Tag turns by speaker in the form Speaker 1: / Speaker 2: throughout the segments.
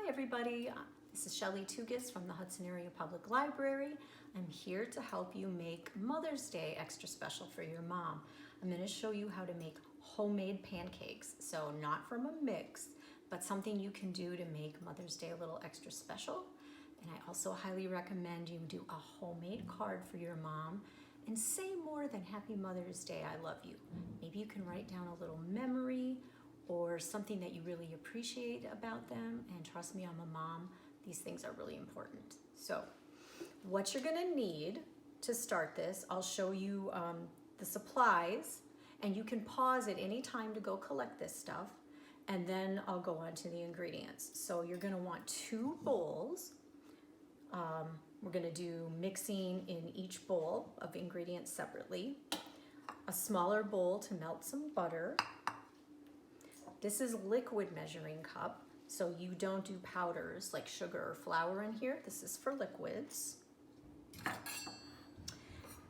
Speaker 1: Hi everybody, this is Shelly Tugis from the Hudson Area Public Library. I'm here to help you make Mother's Day extra special for your mom. I'm going to show you how to make homemade pancakes. So not from a mix, but something you can do to make Mother's Day a little extra special. And I also highly recommend you do a homemade card for your mom and say more than Happy Mother's Day, I love you. Maybe you can write down a little memory or something that you really appreciate about them. And trust me, I'm a mom. These things are really important. So what you're gonna need to start this, I'll show you the supplies, and you can pause at any time to go collect this stuff, and then I'll go on to the ingredients. So you're gonna want 2 bowls. We're gonna do mixing in each bowl of ingredients separately. A smaller bowl to melt some butter. This is liquid measuring cup, so you don't do powders like sugar or flour in here. This is for liquids.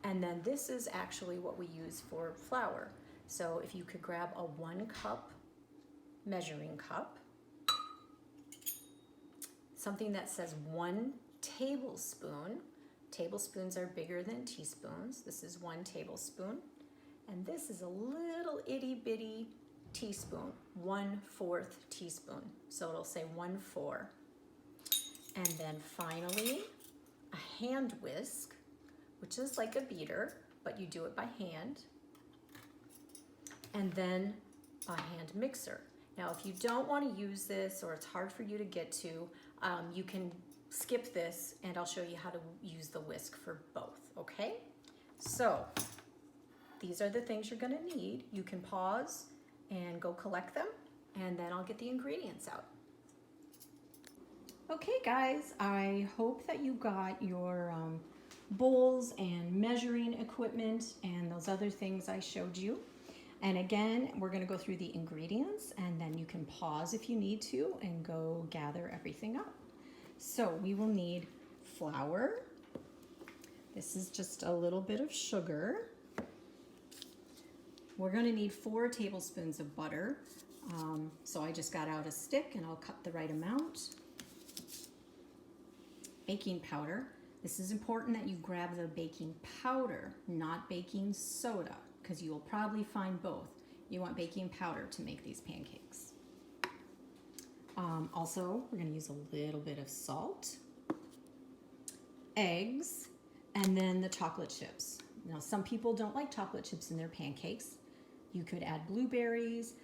Speaker 1: And then this is actually what we use for flour. So if you could grab a 1 cup measuring cup, something that says 1 tablespoon. Tablespoons are bigger than teaspoons. This is 1 tablespoon. And this is a little itty bitty teaspoon, 1/4 teaspoon. So it'll say 1/4. And then finally, a hand whisk, which is like a beater, but you do it by hand. And then a hand mixer. Now, if you don't want to use this or it's hard for you to get to, you can skip this and I'll show you how to use the whisk for both, okay? So these are the things you're gonna need. You can pause and go collect them, and then I'll get the ingredients out. Okay guys, I hope that you got your bowls and measuring equipment and those other things I showed you. And again, we're gonna go through the ingredients, and then you can pause if you need to and go gather everything up. So we will need flour. This is just a little bit of sugar. We're gonna need 4 tablespoons of butter. So I just got out a stick and I'll cut the right amount. Baking powder. This is important that you grab the baking powder, not baking soda, because you will probably find both. You want baking powder to make these pancakes. Also, we're gonna use a little bit of salt, eggs, and then the chocolate chips. Now, some people don't like chocolate chips in their pancakes. You could add blueberries,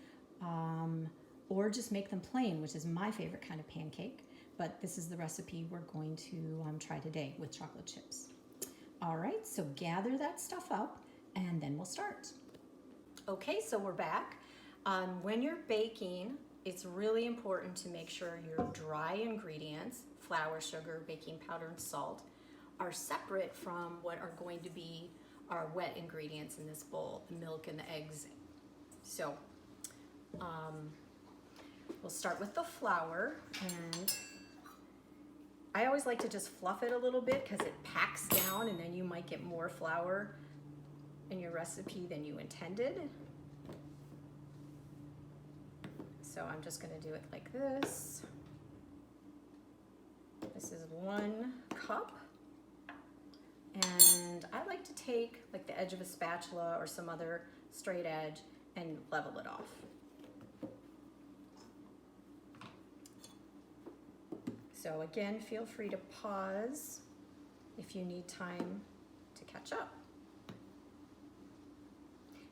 Speaker 1: or just make them plain, which is my favorite kind of pancake. But this is the recipe we're going to try today with chocolate chips. All right, so gather that stuff up and then we'll start. Okay, so we're back. When you're baking, it's really important to make sure your dry ingredients, flour, sugar, baking powder, and salt, are separate from what are going to be our wet ingredients in this bowl, the milk and the eggs. So we'll start with the flour, and I always like to just fluff it a little bit because it packs down, and then you might get more flour in your recipe than you intended. So I'm just going to do it like this. This is 1 cup. And I like to take like the edge of a spatula or some other straight edge and level it off. So again, feel free to pause if you need time to catch up.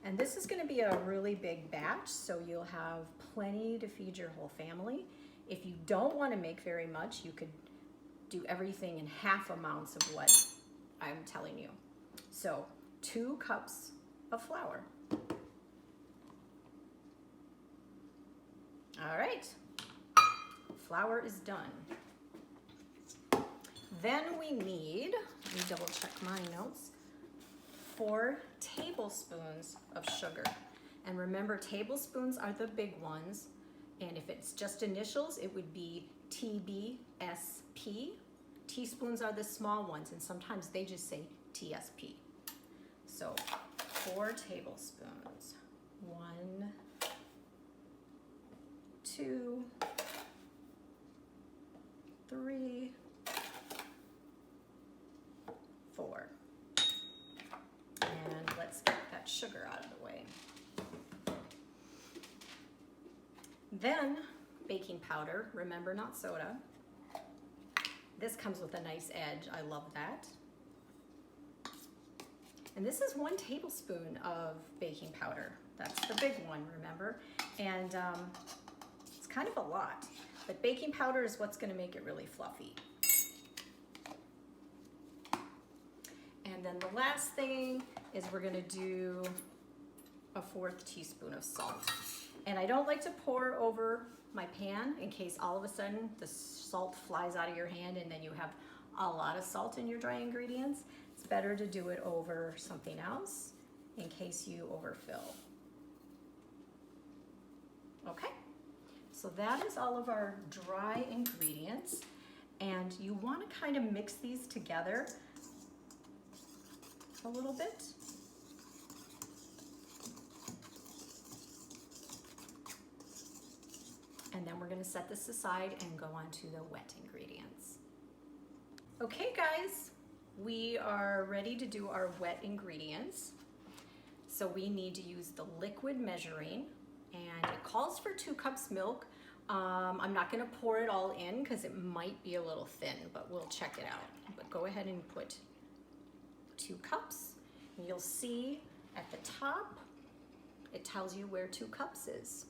Speaker 1: And this is going to be a really big batch, so you'll have plenty to feed your whole family. If you don't want to make very much, you could do everything in half amounts of what I'm telling you. So 2 cups of flour. All right, flour is done. Then we need, let me double check my notes, 4 tablespoons of sugar. And remember, tablespoons are the big ones. And if it's just initials, it would be TBSP. Teaspoons are the small ones, and sometimes they just say TSP. So 4 tablespoons. 1, 2, Then baking powder, remember not soda. This comes with a nice edge, I love that. And this is 1 tablespoon of baking powder. That's the big one, remember? And it's kind of a lot, but baking powder is what's gonna make it really fluffy. And then the last thing is we're gonna do a 1/4 teaspoon of salt. And I don't like to pour over my pan in case all of a sudden the salt flies out of your hand and then you have a lot of salt in your dry ingredients. It's better to do it over something else in case you overfill. Okay, so that is all of our dry ingredients. And you want to kind of mix these together a little bit. And then we're going to set this aside and go on to the wet ingredients. Okay guys, we are ready to do our wet ingredients. So we need to use the liquid measuring, and it calls for 2 cups milk. I'm not going to pour it all in because it might be a little thin, but we'll check it out. But go ahead and put 2 cups. And you'll see at the top, it tells you where 2 cups is.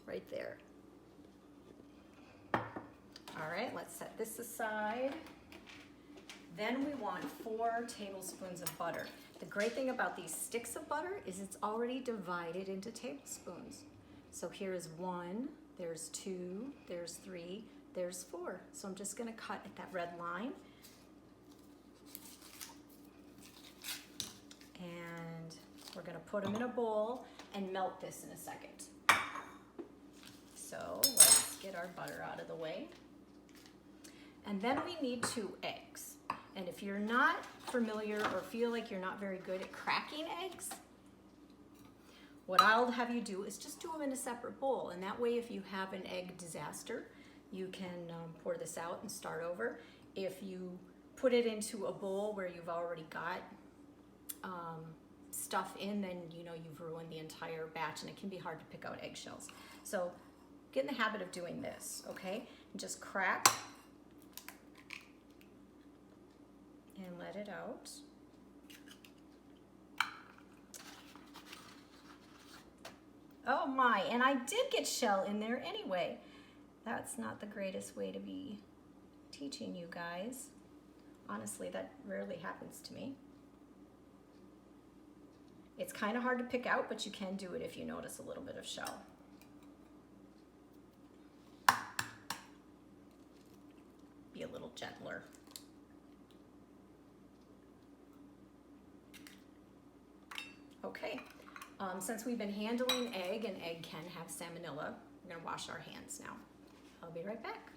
Speaker 1: Right there. All right, let's set this aside. Then we want 4 tablespoons of butter. The great thing about these sticks of butter is it's already divided into tablespoons. So here's 1, there's 2, there's 3, there's 4. So I'm just gonna cut at that red line. And we're gonna put them in a bowl and melt this in a second. So let's get our butter out of the way. And then we need 2 eggs. And if you're not familiar or feel like you're not very good at cracking eggs, what I'll have you do is just do them in a separate bowl. And that way, if you have an egg disaster, you can pour this out and start over. If you put it into a bowl where you've already got stuff in, then you know you've ruined the entire batch and it can be hard to pick out eggshells. So get in the habit of doing this, okay? And just crack and let it out. Oh my, and I did get shell in there anyway. That's not the greatest way to be teaching you guys. Honestly, that rarely happens to me. It's kind of hard to pick out, but you can do it if you notice a little bit of shell. Be a little gentler. Okay, since we've been handling egg, and egg can have salmonella, we're gonna wash our hands now. I'll be right back.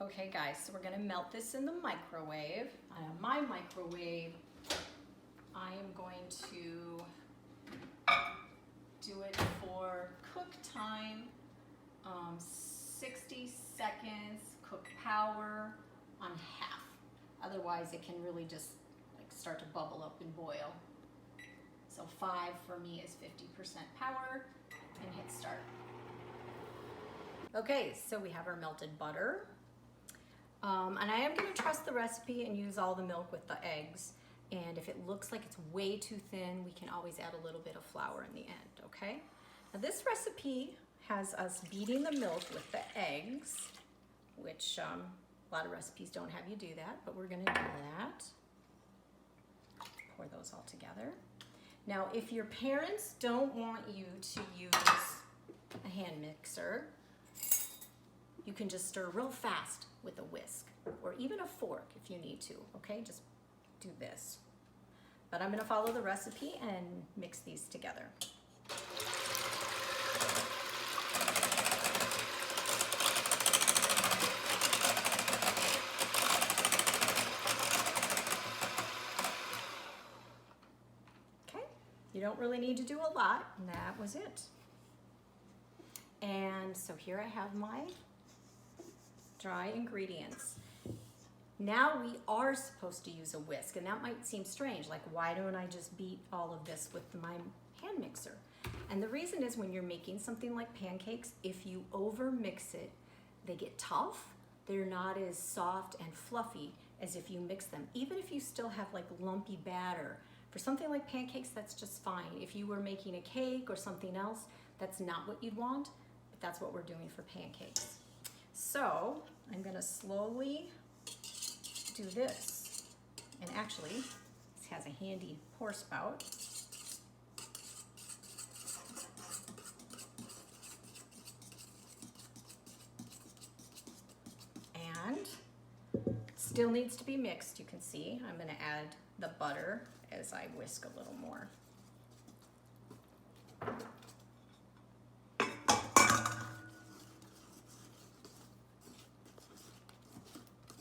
Speaker 1: Okay guys, so we're gonna melt this in the microwave. On my microwave, I am going to do it for cook time, 60 seconds, cook power on half. Otherwise it can really just like start to bubble up and boil. So 5 for me is 50% power, and hit start. Okay, so we have our melted butter. And I am gonna trust the recipe and use all the milk with the eggs. And if it looks like it's way too thin, we can always add a little bit of flour in the end, okay? Now this recipe has us beating the milk with the eggs, which a lot of recipes don't have you do that, but we're gonna do that. Pour those all together. Now, if your parents don't want you to use a hand mixer, you can just stir real fast with a whisk or even a fork if you need to, okay? Just do this. But I'm gonna follow the recipe and mix these together. Okay, you don't really need to do a lot, and that was it. And so here I have my dry ingredients. Now we are supposed to use a whisk, and that might seem strange, like why don't I just beat all of this with my hand mixer? And the reason is when you're making something like pancakes, if you over mix it, they get tough. They're not as soft and fluffy as if you mix them. Even if you still have like lumpy batter, for something like pancakes, that's just fine. If you were making a cake or something else, that's not what you'd want, but that's what we're doing for pancakes. So I'm gonna slowly do this. And actually, this has a handy pour spout. And still needs to be mixed, you can see. I'm gonna add the butter as I whisk a little more.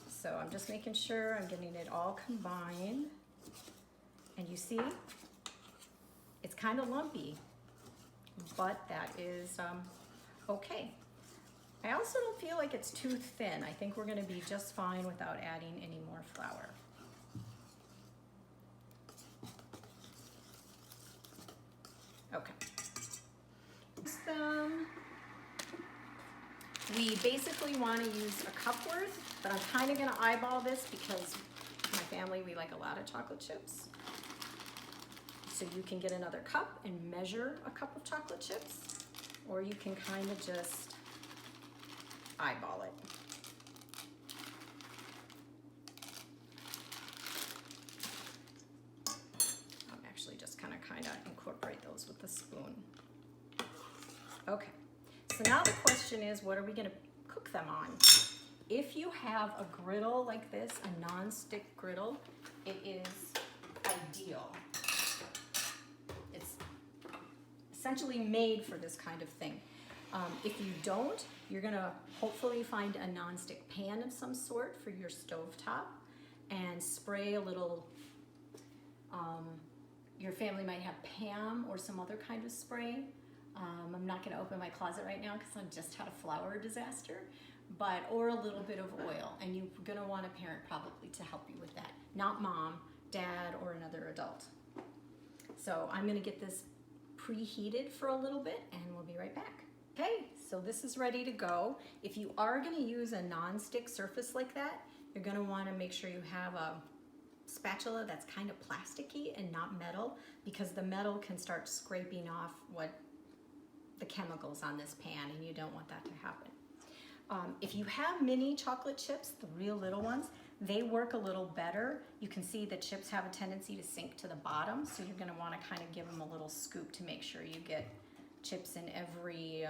Speaker 1: So I'm just making sure I'm getting it all combined. And you see, it's kind of lumpy, but that is okay. I also don't feel like it's too thin. I think we're gonna be just fine without adding any more flour. Okay. We basically want to use a cup worth, but I'm kind of going to eyeball this because my family, we like a lot of chocolate chips. So you can get another cup and measure a cup of chocolate chips, or you can kind of just eyeball it. I'm actually just kind of incorporate those with the spoon. Okay, so now the question is, what are we gonna cook them on? If you have a griddle like this, a non-stick griddle, it is ideal. It's essentially made for this kind of thing. If you don't, you're gonna hopefully find a non-stick pan of some sort for your stovetop and spray a little, your family might have Pam or some other kind of spray. I'm not gonna open my closet right now because I just had a flour disaster, or a little bit of oil, and you're gonna want a parent probably to help you with that. Not mom, dad, or another adult. So I'm gonna get this preheated for a little bit and we'll be right back. Okay, so this is ready to go. If you are gonna use a non-stick surface like that, you're gonna wanna make sure you have a spatula that's kind of plasticky and not metal, because the metal can start scraping off the chemicals on this pan, and you don't want that to happen. If you have mini chocolate chips, the real little ones, they work a little better. You can see the chips have a tendency to sink to the bottom, so you're gonna wanna kind of give them a little scoop to make sure you get chips in every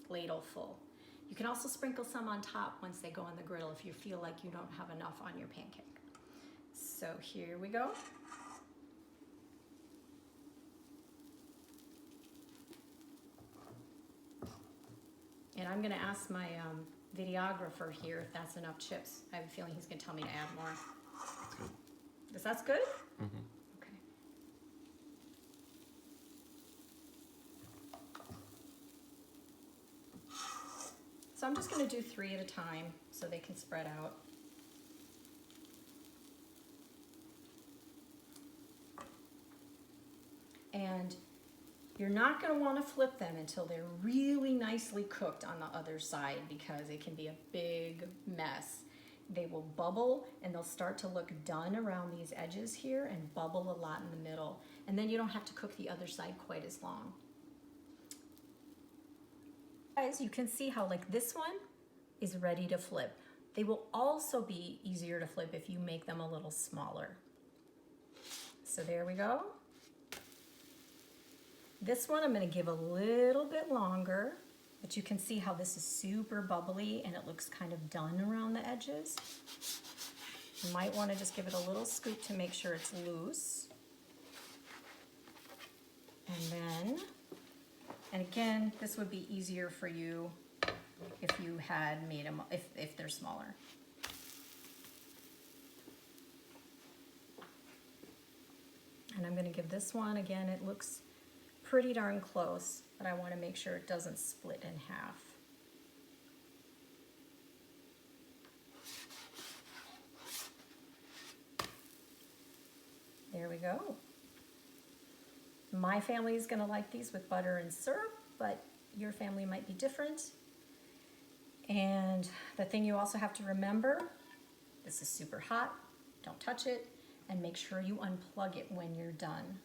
Speaker 1: ladle full. You can also sprinkle some on top once they go on the griddle if you feel like you don't have enough on your pancake. So here we go. And I'm gonna ask my videographer here if that's enough chips. I have a feeling he's gonna tell me to add more.
Speaker 2: That's good.
Speaker 1: Is that good?
Speaker 2: Mm-hmm.
Speaker 1: Okay. So I'm just gonna do 3 at a time so they can spread out. And you're not going to want to flip them until they're really nicely cooked on the other side, because it can be a big mess. They will bubble and they'll start to look done around these edges here and bubble a lot in the middle. And then you don't have to cook the other side quite as long. Guys, you can see how this one is ready to flip. They will also be easier to flip if you make them a little smaller. So there we go. This one I'm going to give a little bit longer, but you can see how this is super bubbly and it looks kind of done around the edges. You might want to just give it a little scoop to make sure it's loose. And again, this would be easier for you if you had made them, if they're smaller. And I'm going to give this one, again, it looks pretty darn close, but I want to make sure it doesn't split in half. There we go. My family is gonna like these with butter and syrup, but your family might be different. And the thing you also have to remember, this is super hot, don't touch it, and make sure you unplug it when you're done.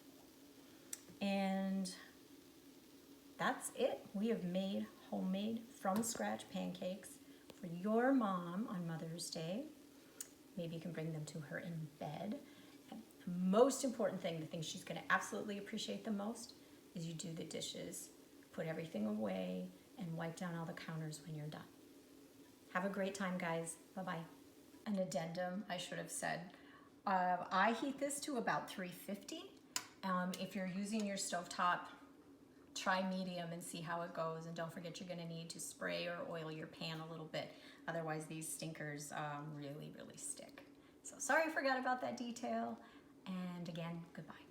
Speaker 1: And that's it. We have made homemade from scratch pancakes for your mom on Mother's Day. Maybe you can bring them to her in bed. And the most important thing, the thing she's gonna absolutely appreciate the most, is you do the dishes, put everything away, and wipe down all the counters when you're done. Have a great time, guys. Bye-bye. An addendum, I should have said. I heat this to about 350. If you're using your stovetop, try medium and see how it goes. And don't forget you're gonna need to spray or oil your pan a little bit. Otherwise these stinkers really, really stick. So sorry I forgot about that detail. And again, goodbye.